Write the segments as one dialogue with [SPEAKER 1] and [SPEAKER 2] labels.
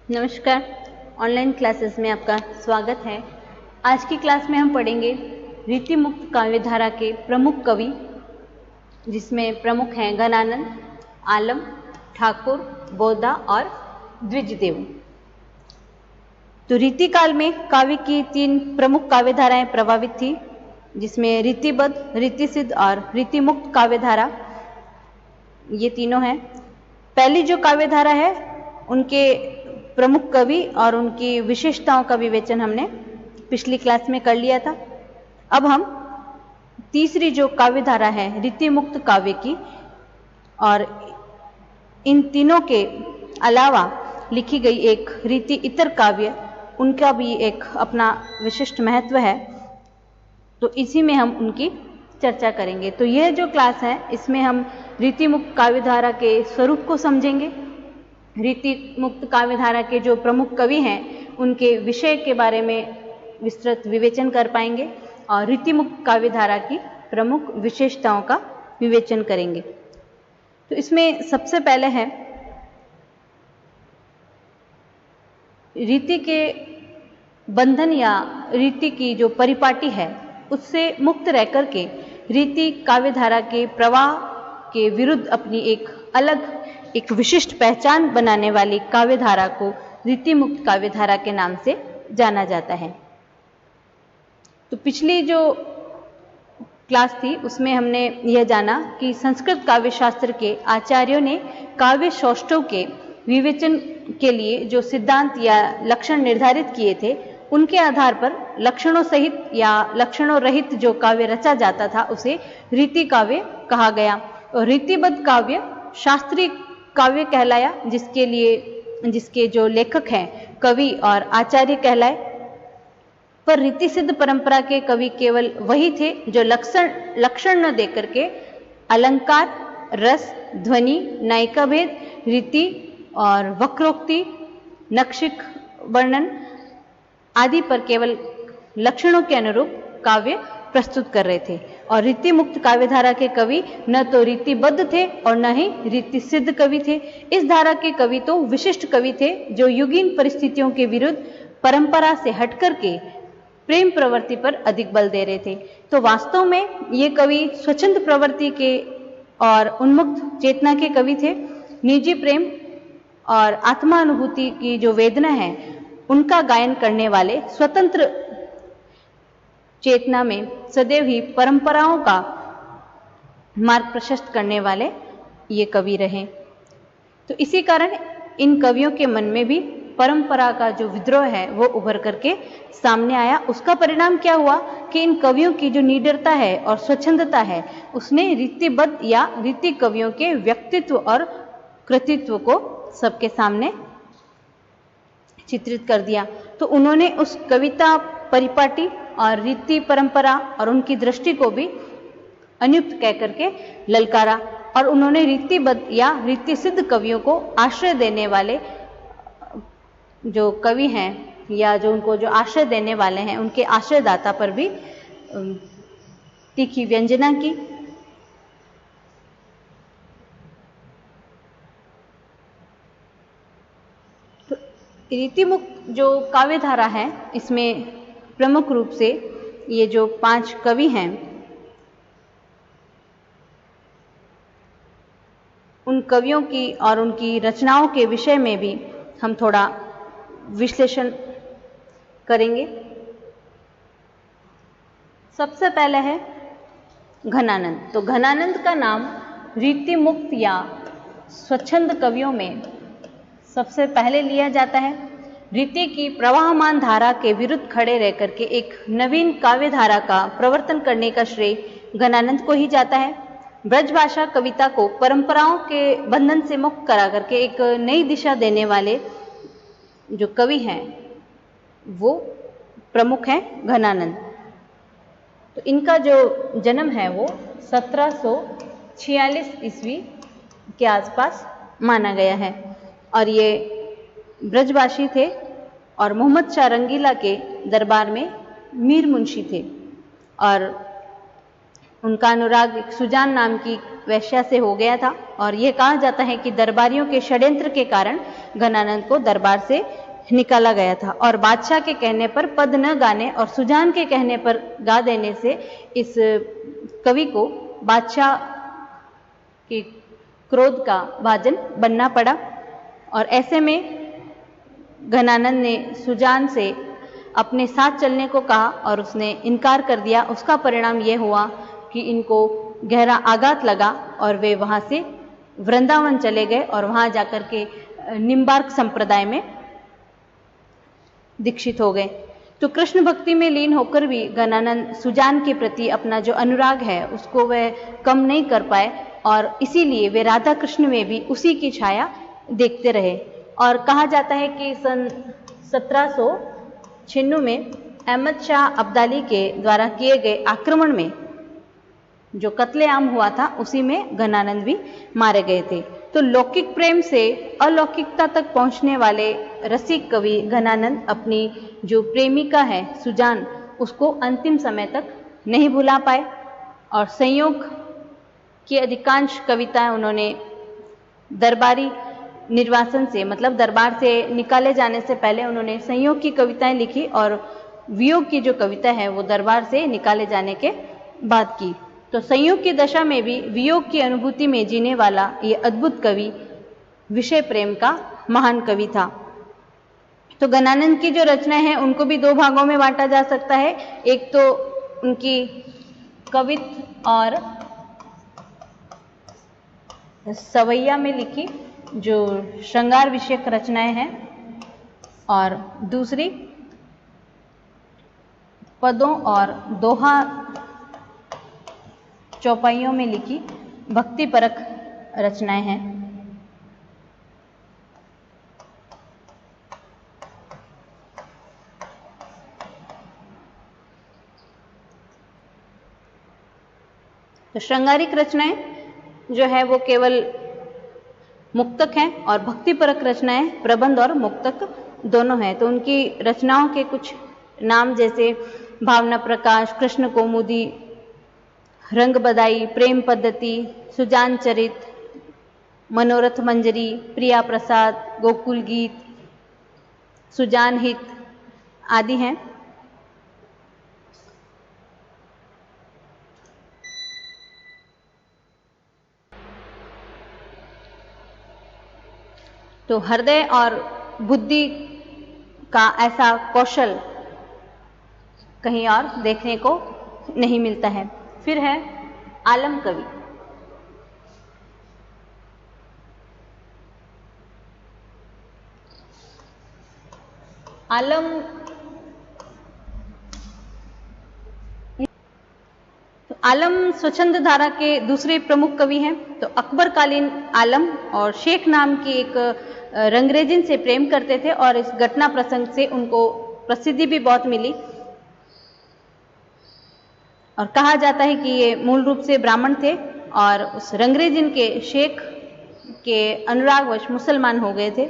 [SPEAKER 1] नमस्कार। Online classes में आपका स्वागत है। आज की क्लास में हम पढ़ेंगे रीतिमुक्त काव्यधारा के प्रमुख कवि, जिसमें प्रमुख हैं घनानंद, आलम, ठाकुर, बोधा और द्विजदेव। तो रीतिकाल में काव्य की 3 प्रमुख काव्यधाराएं प्रभावित थी, जिसमें रीतिबद्ध, रीतिसिद्ध और रीतिमुक्त काव्यधारा, ये तीनों हैं। पहली जो काव्यधारा है उनके प्रमुख कवि और उनकी विशेषताओं का विवेचन हमने पिछली क्लास में कर लिया था। अब हम तीसरी जो काव्यधारा है रीतिमुक्त काव्य की, और इन तीनों के अलावा लिखी गई एक रीति इतर काव्य, उनका भी एक अपना विशिष्ट महत्व है, तो इसी में हम उनकी चर्चा करेंगे। तो यह जो क्लास है इसमें हम रीतिमुक्त काव्यधारा के स्वरूप को समझेंगे, रीति मुक्त काव्यधारा के जो प्रमुख कवि हैं उनके विषय के बारे में विस्तृत विवेचन कर पाएंगे और रीति मुक्त काव्यधारा की प्रमुख विशेषताओं का विवेचन करेंगे। तो इसमें सबसे पहले है रीति के बंधन या रीति की जो परिपाटी है उससे मुक्त रह करके रीति काव्यधारा के प्रवाह के विरुद्ध अपनी एक विशिष्ट पहचान बनाने वाली काव्यधारा को रीति मुक्त काव्यधारा के नाम से जाना जाता है। तो पिछली जो क्लास थी उसमें हमने यह जाना कि संस्कृत काव्य शास्त्र के आचार्यों ने काव्य सौष्ठव के विवेचन के लिए जो सिद्धांत या लक्षण निर्धारित किए थे, उनके आधार पर लक्षणों सहित या लक्षणों रहित जो काव्य रचा जाता था उसे रीति काव्य कहा गया। और रीतिबद्ध काव्य शास्त्रीय काव्य कहलाया, जिसके जो लेखक हैं कवि और आचार्य कहलाए। पर रीति सिद्ध परंपरा के कवि केवल वही थे जो लक्षण न देकर के अलंकार, रस, ध्वनि, नायिका भेद, रीति और वक्रोक्ति, नक्षिक वर्णन आदि पर केवल लक्षणों के अनुरूप काव्य प्रस्तुत कर रहे थे। और रीति मुक्त काव्यधारा के कवि न तो रीतिबद्ध थे और न ही रीति सिद्ध कवि थे। इस धारा के कवि तो विशिष्ट कवि थे जो युगीन परिस्थितियों के विरुद्ध परंपरा से हटकर के प्रेम प्रवृत्ति पर अधिक बल दे रहे थे। तो वास्तव में ये कवि स्वच्छंद प्रवृत्ति के और उन्मुक्त चेतना के कवि थे। निजी प्रेम और आत्मानुभूति की जो वेदना है उनका गायन करने वाले, स्वतंत्र चेतना में सदैव ही परंपराओं का मार्ग प्रशस्त करने वाले ये कवि रहे। तो इसी कारण इन कवियों के मन में भी परंपरा का जो विद्रोह है वो उभर करके सामने आया। उसका परिणाम क्या हुआ कि इन कवियों की जो निडरता है और स्वच्छंदता है उसने रीतिबद्ध या रीति कवियों के व्यक्तित्व और कृतित्व को सबके सामने चित्रित कर दिया। तो उन्होंने उस कविता परिपाटी और रीति परंपरा और उनकी दृष्टि को भी अनुक्त कह करके ललकारा, और उन्होंने रीतिबद्ध या रीति सिद्ध कवियों को आश्रय देने वाले जो कवि हैं या जो उनको जो आश्रय देने वाले हैं उनके आश्रयदाता पर भी तीखी व्यंजना की। तो रीतिमुक्त जो काव्यधारा है इसमें प्रमुख रूप से ये जो 5 कवि हैं उन कवियों की और उनकी रचनाओं के विषय में भी हम थोड़ा विश्लेषण करेंगे। सबसे पहले है घनानंद। तो घनानंद का नाम रीतिमुक्त या स्वच्छंद कवियों में सबसे पहले लिया जाता है। रीति की प्रवाहमान धारा के विरुद्ध खड़े रह करके एक नवीन काव्यधारा का प्रवर्तन करने का श्रेय घनानंद को ही जाता है। ब्रजभाषा कविता को परंपराओं के बंधन से मुक्त करा करके एक नई दिशा देने वाले जो कवि हैं वो प्रमुख हैं घनानंद। तो इनका जो जन्म है वो 1746 ईस्वी के आसपास माना गया है, और ये ब्रजभाषी थे और मोहम्मद शाह रंगीला के दरबार में मीर मुंशी थे। और उनका अनुराग एक सुजान नाम की वैश्या से हो गया था और यह कहा जाता है कि दरबारियों के षड्यंत्र के कारण घनानंद को दरबार से निकाला गया था और बादशाह के कहने पर पद न गाने और सुजान के कहने पर गा देने से इस कवि को बादशाह के क्रोध का भाजन बनना पड़ा। और ऐसे में घनानंद ने सुजान से अपने साथ चलने को कहा और उसने इनकार कर दिया। उसका परिणाम यह हुआ कि इनको गहरा आघात लगा और वे वहां से वृंदावन चले गए और वहां जाकर के निम्बार्क संप्रदाय में दीक्षित हो गए। तो कृष्ण भक्ति में लीन होकर भी घनानंद सुजान के प्रति अपना जो अनुराग है उसको वह कम नहीं कर पाए और इसीलिए वे राधा कृष्ण में भी उसी की छाया देखते रहे। और कहा जाता है कि सन 1796 में अहमद शाह अब्दाली के द्वारा किए गए आक्रमण में जो कत्लेआम हुआ था उसी में घनानंद भी मारे गए थे। तो लौकिक प्रेम से अलौकिकता तक पहुंचने वाले रसिक कवि घनानंद अपनी जो प्रेमिका है सुजान उसको अंतिम समय तक नहीं भुला पाए और संयोग की अधिकांश कविताएं उन्होंने दरबारी निर्वासन से मतलब दरबार से निकाले जाने से पहले उन्होंने संयोग की कविताएं लिखी और वियोग की जो कविता है वो दरबार से निकाले जाने के बाद की। तो संयोग की दशा में भी वियोग की अनुभूति में जीने वाला ये अद्भुत कवि विषय प्रेम का महान कवि था। तो घनानंद की जो रचनाएं हैं उनको भी दो भागों में बांटा जा सकता है। एक तो उनकी कवित्व और सवैया में लिखी जो श्रृंगार विषयक रचनाएं हैं और दूसरी पदों और दोहा चौपाइयों में लिखी भक्तिपरक रचनाएं हैं। तो श्रृंगारिक रचनाएं जो है वो केवल मुक्तक हैं और भक्तिपरक रचनाएं प्रबंध और मुक्तक दोनों हैं। तो उनकी रचनाओं के कुछ नाम जैसे भावना प्रकाश, कृष्ण कौमुदी, रंग बदाई, प्रेम पद्धति, सुजान चरित, मनोरथ मंजरी, प्रिया प्रसाद, गोकुल गीत, सुजान हित आदि हैं। तो हृदय और बुद्धि का ऐसा कौशल कहीं और देखने को नहीं मिलता है। फिर है आलम कवि। आलम तो आलम स्वच्छंद धारा के दूसरे प्रमुख कवि हैं। तो अकबरकालीन आलम और शेख नाम की एक रंगरेजिन से प्रेम करते थे और इस घटना प्रसंग से उनको प्रसिद्धि भी बहुत मिली और कहा जाता है कि ये मूल रूप से ब्राह्मण थे और उस रंगरेजिन के शेख के अनुरागवश मुसलमान हो गए थे।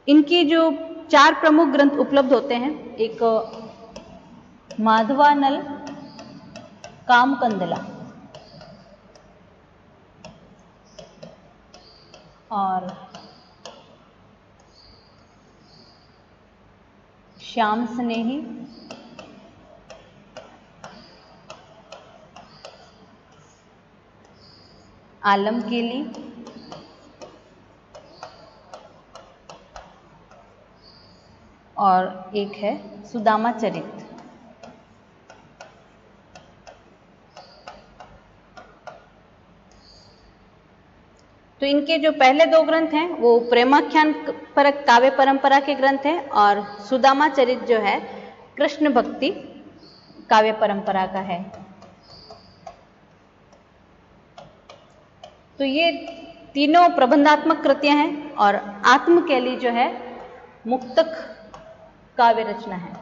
[SPEAKER 1] इनकी जो 4 प्रमुख ग्रंथ उपलब्ध होते हैं, एक माधवानल कामकंदला और श्याम स्नेही, आलम केली, और एक है सुदामा चरित। तो इनके जो पहले 2 ग्रंथ हैं वो प्रेमाख्यान परक काव्य परंपरा के ग्रंथ हैं और सुदामा चरित जो है कृष्ण भक्ति काव्य परंपरा का है। तो ये तीनों प्रबंधात्मक कृतियां हैं और आत्मकेली जो है मुक्तक काव्य रचना है।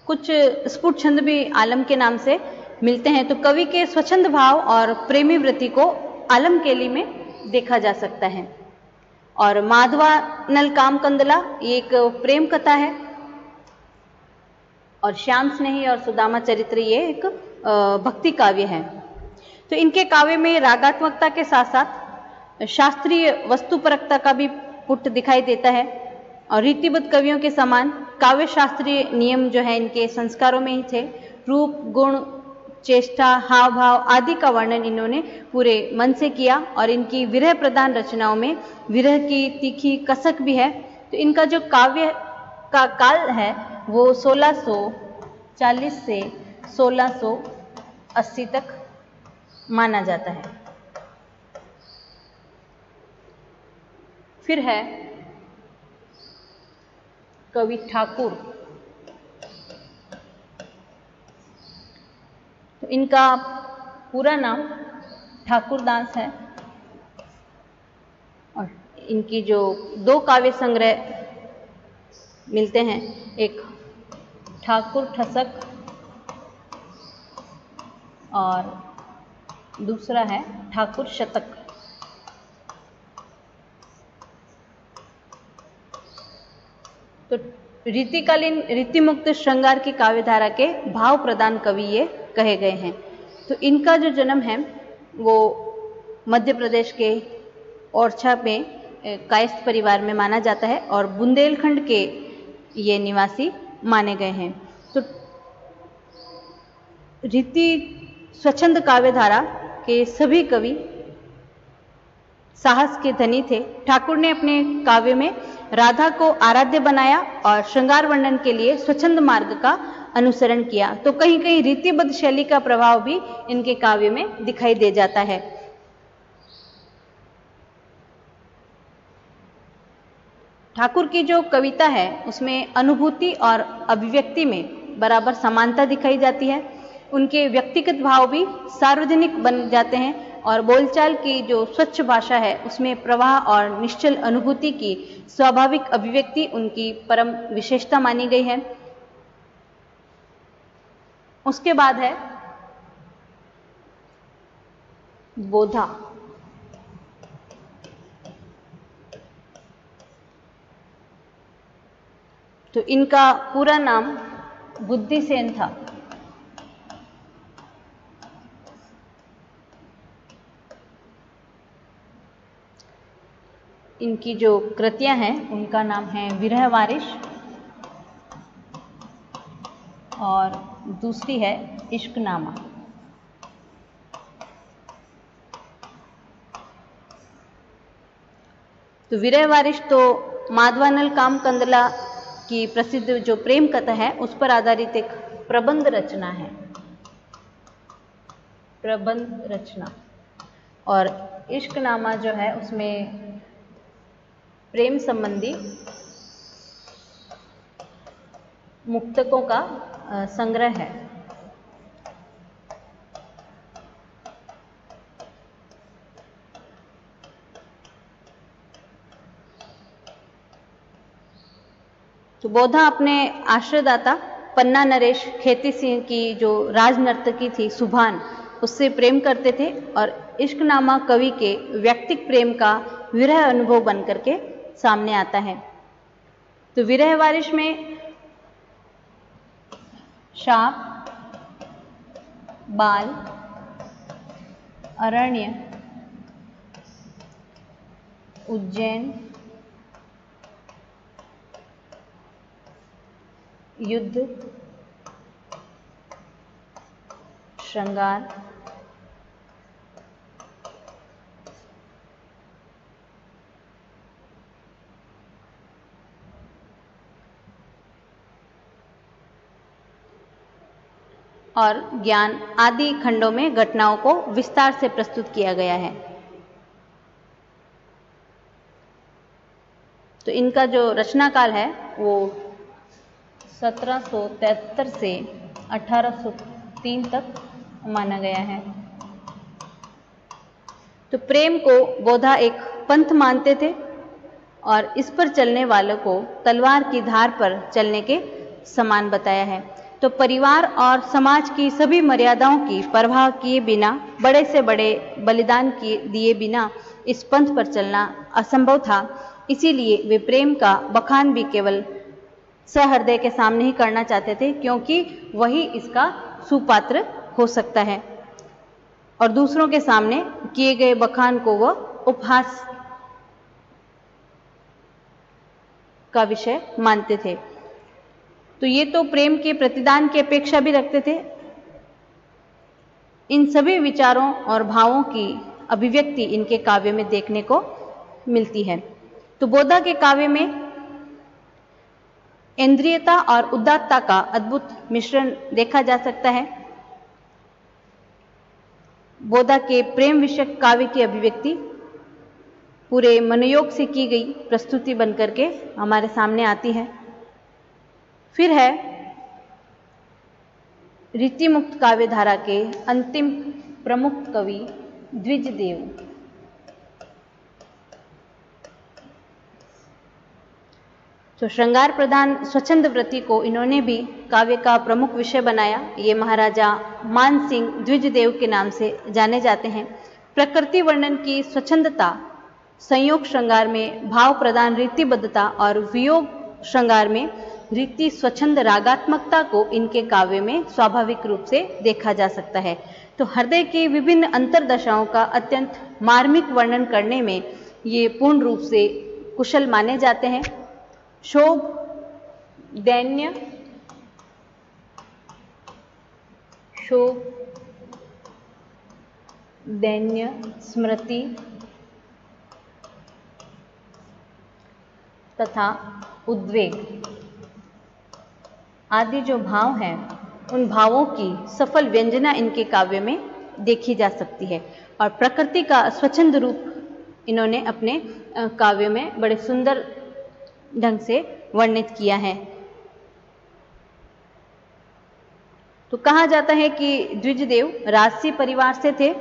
[SPEAKER 1] कुछ स्फुट छंद भी आलम के नाम से मिलते हैं। तो कवि के स्वच्छंद भाव और प्रेमी वृत्ति को आलम केली में देखा जा सकता है। और माधवा नल काम कंदला ये एक प्रेम कथा है, और श्याम स्नेही और सुदामा चरित्र ये एक भक्ति काव्य है। तो इनके काव्य में रागात्मकता के साथ साथ शास्त्रीय वस्तुपरकता का भी पुट दिखाई देता है, और रीतिबद्ध कवियों के समान काव्य शास्त्रीय नियम जो है इनके संस्कारों में ही थे। रूप, गुण, चेष्टा, हाव भाव आदि का वर्णन इन्होंने पूरे मन से किया, और इनकी विरह प्रधान रचनाओं में विरह की तीखी कसक भी है। तो इनका जो काव्य का काल है वो 1640 से 1680 तक माना जाता है। फिर है कवि ठाकुर। तो इनका पूरा नाम ठाकुरदास है, और इनकी जो 2 काव्य संग्रह मिलते हैं, एक ठाकुर ठसक और दूसरा है ठाकुर शतक। तो रीतिकालीन रीतिमुक्त श्रृंगार की काव्यधारा के भाव प्रदान कवि ये कहे गए हैं। तो इनका जो जन्म है वो मध्य प्रदेश के ओरछा में कायस्थ परिवार में माना जाता है, और बुंदेलखंड के ये निवासी माने गए हैं। तो रीति स्वच्छंद काव्यधारा के सभी कवि साहस के धनी थे। ठाकुर ने अपने काव्य में राधा को आराध्य बनाया और श्रृंगार वर्णन के लिए स्वच्छंद मार्ग का अनुसरण किया। तो कहीं कहीं रीतिबद्ध शैली का प्रभाव भी इनके काव्य में दिखाई दे जाता है। ठाकुर की जो कविता है उसमें अनुभूति और अभिव्यक्ति में बराबर समानता दिखाई जाती है। उनके व्यक्तिगत भाव भी सार्वजनिक बन जाते हैं, और बोलचाल की जो स्वच्छ भाषा है उसमें प्रवाह और निश्चल अनुभूति की स्वाभाविक अभिव्यक्ति उनकी परम विशेषता मानी गई है। उसके बाद है बोधा। तो इनका पूरा नाम बुद्धिसेन था। इनकी जो कृतियां हैं उनका नाम है विरह वारिश, और दूसरी है इश्कनामा। तो विरह वारिश तो माधवानल काम कंदला की प्रसिद्ध जो प्रेम कथा है उस पर आधारित एक प्रबंध रचना है, प्रबंध रचना। और इश्कनामा जो है उसमें प्रेम संबंधी मुक्तकों का संग्रह है। तो बोधा अपने आश्रयदाता पन्ना नरेश खेती सिंह की जो राजनर्तकी थी सुभान, उससे प्रेम करते थे, और इश्कनामा कवि के व्यक्तिक प्रेम का विरह अनुभव बन करके सामने आता है। तो विरह वारिश में शाप, बाल, अरण्य, उज्जैन, युद्ध, श्रृंगार, और ज्ञान आदि खंडों में घटनाओं को विस्तार से प्रस्तुत किया गया है। तो इनका जो रचना काल है वो 1773 से 1803 तक माना गया है। तो प्रेम को बोधा एक पंथ मानते थे, और इस पर चलने वालों को तलवार की धार पर चलने के समान बताया है। तो परिवार और समाज की सभी मर्यादाओं की परवाह किए बिना, बड़े से बड़े बलिदान दिए बिना इस पंथ पर चलना असंभव था, इसीलिए वे प्रेम का बखान भी केवल सहृदय के सामने ही करना चाहते थे, क्योंकि वही इसका सुपात्र हो सकता है और दूसरों के सामने किए गए बखान को वह उपहास का विषय मानते थे। तो ये तो प्रेम के प्रतिदान की अपेक्षा भी रखते थे। इन सभी विचारों और भावों की अभिव्यक्ति इनके काव्य में देखने को मिलती है। तो बोधा के काव्य में इंद्रियता और उदात्तता का अद्भुत मिश्रण देखा जा सकता है। बोधा के प्रेम विषयक काव्य की अभिव्यक्ति पूरे मनोयोग से की गई प्रस्तुति बनकर के हमारे सामने आती है। फिर है रीतिमुक्त काव्य धारा के अंतिम प्रमुख कवि द्विजदेव। तो श्रृंगार प्रधान स्वच्छंद वृत्ति को इन्होंने भी काव्य का प्रमुख विषय बनाया। ये महाराजा मान सिंह द्विजदेव के नाम से जाने जाते हैं। प्रकृति वर्णन की स्वच्छंदता, संयोग श्रृंगार में भाव प्रदान रीतिबद्धता और वियोग श्रृंगार में रीति स्वच्छंद रागात्मकता को इनके काव्य में स्वाभाविक रूप से देखा जा सकता है। तो हृदय की विभिन्न अंतरदशाओं का अत्यंत मार्मिक वर्णन करने में ये पूर्ण रूप से कुशल माने जाते हैं। शोभ, दैन्य, शोभ, दैन्य, स्मृति तथा उद्वेग आदि जो भाव हैं, उन भावों की सफल व्यंजना इनके काव्य में देखी जा सकती है और प्रकृति का स्वच्छंद रूप इन्होंने अपने काव्य में बड़े सुंदर ढंग से वर्णित किया है। तो कहा जाता है कि द्विजदेव राजसी परिवार से थे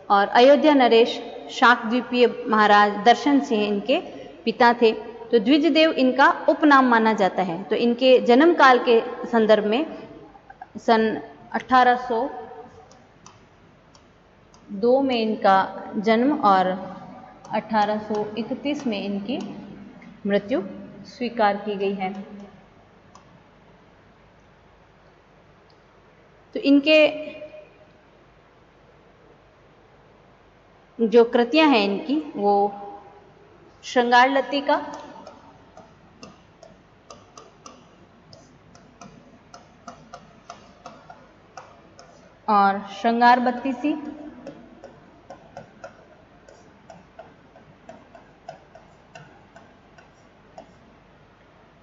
[SPEAKER 1] और अयोध्या नरेश शाक द्वीपीय महाराज दर्शन सिंह इनके पिता थे। तो द्विजदेव इनका उपनाम माना जाता है। तो इनके जन्म काल के संदर्भ में सन 1802 में इनका जन्म और 1831 में इनकी मृत्यु स्वीकार की गई है। तो इनके जो कृतियां हैं इनकी, वो श्रृंगार लतिका, और श्रृंगार बत्तीसी,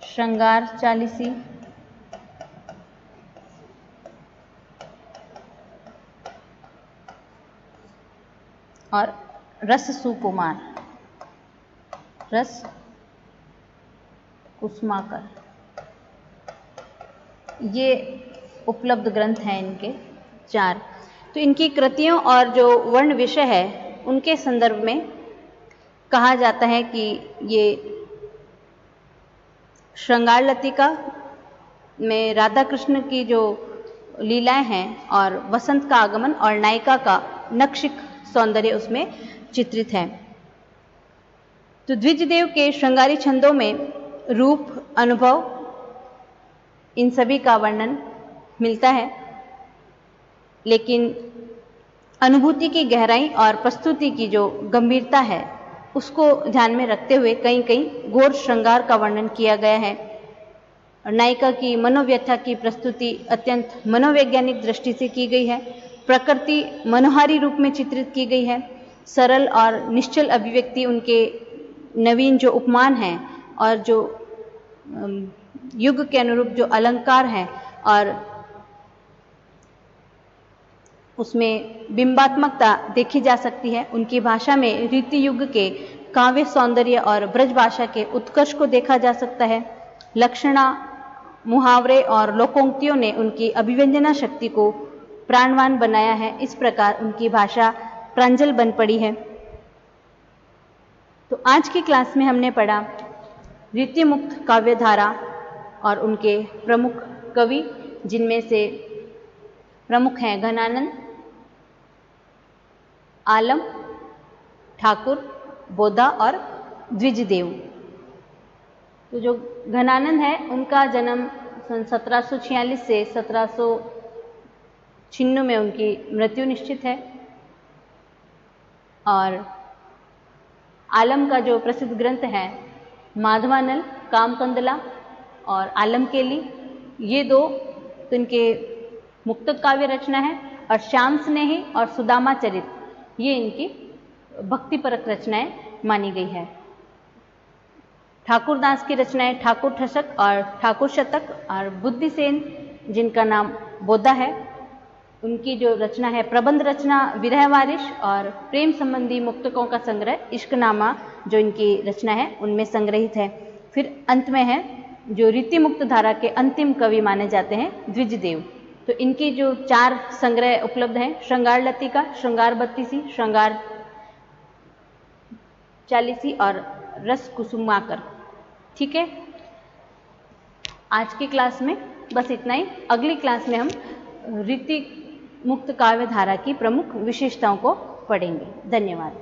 [SPEAKER 1] श्रृंगार चालीसी, और रस सुकुमार, रस कुसुमाकर, ये उपलब्ध ग्रंथ हैं इनके 4। तो इनकी कृतियों और जो वर्ण विषय है उनके संदर्भ में कहा जाता है कि ये श्रृंगार लतिका में राधा कृष्ण की जो लीलाएं हैं और वसंत का आगमन और नायिका का नक्षिक सौंदर्य उसमें चित्रित है। तो द्विजदेव के श्रृंगारी छंदों में रूप, अनुभव, इन सभी का वर्णन मिलता है, लेकिन अनुभूति की गहराई और प्रस्तुति की जो गंभीरता है उसको ध्यान में रखते हुए कहीं कहीं घोर श्रृंगार का वर्णन किया गया है। और नायिका की मनोव्यथा की प्रस्तुति अत्यंत मनोवैज्ञानिक दृष्टि से की गई है। प्रकृति मनोहारी रूप में चित्रित की गई है। सरल और निश्चल अभिव्यक्ति उनके नवीन जो उपमान हैं और जो युग के अनुरूप जो अलंकार हैं और उसमें बिंबात्मकता देखी जा सकती है। उनकी भाषा में रीति युग के काव्य सौंदर्य और ब्रज भाषा के उत्कर्ष को देखा जा सकता है। लक्षणा, मुहावरे और लोकोक्तियों ने उनकी अभिव्यंजना शक्ति को प्राणवान बनाया है। इस प्रकार उनकी भाषा प्रांजल बन पड़ी है। तो आज की क्लास में हमने पढ़ा रीतिमुक्त काव्य धारा और उनके प्रमुख कवि, जिनमें से प्रमुख हैं घनानंद, आलम, ठाकुर बोधा और द्विजदेव। तो जो घनानंद है उनका जन्म सन 1746 से 1796 में उनकी मृत्यु निश्चित है। और आलम का जो प्रसिद्ध ग्रंथ है माधवानल, कामकंदला और आलम केली, ये दो तो इनके मुक्तक काव्य रचना है। और श्याम स्नेही और सुदामा चरित ये इनकी भक्तिपरक रचनाएं मानी गई है। ठाकुरदास की रचनाएं ठाकुर ठसक और ठाकुर शतक, और बुद्धिसेन जिनका नाम बोधा है उनकी जो रचना है प्रबंध रचना विरह वारिश, और प्रेम संबंधी मुक्तकों का संग्रह इश्कनामा जो इनकी रचना है उनमें संग्रहित है। फिर अंत में है जो रीति मुक्त धारा के अंतिम कवि माने जाते हैं द्विजदेव। तो इनकी जो 4 संग्रह उपलब्ध हैं, श्रृंगार लतिका, श्रृंगार बत्तीसी, श्रृंगार चालीसी और रस कुसुमाकर। ठीक है, आज की क्लास में बस इतना ही। अगली क्लास में हम रीति मुक्त काव्य धारा की प्रमुख विशेषताओं को पढ़ेंगे। धन्यवाद।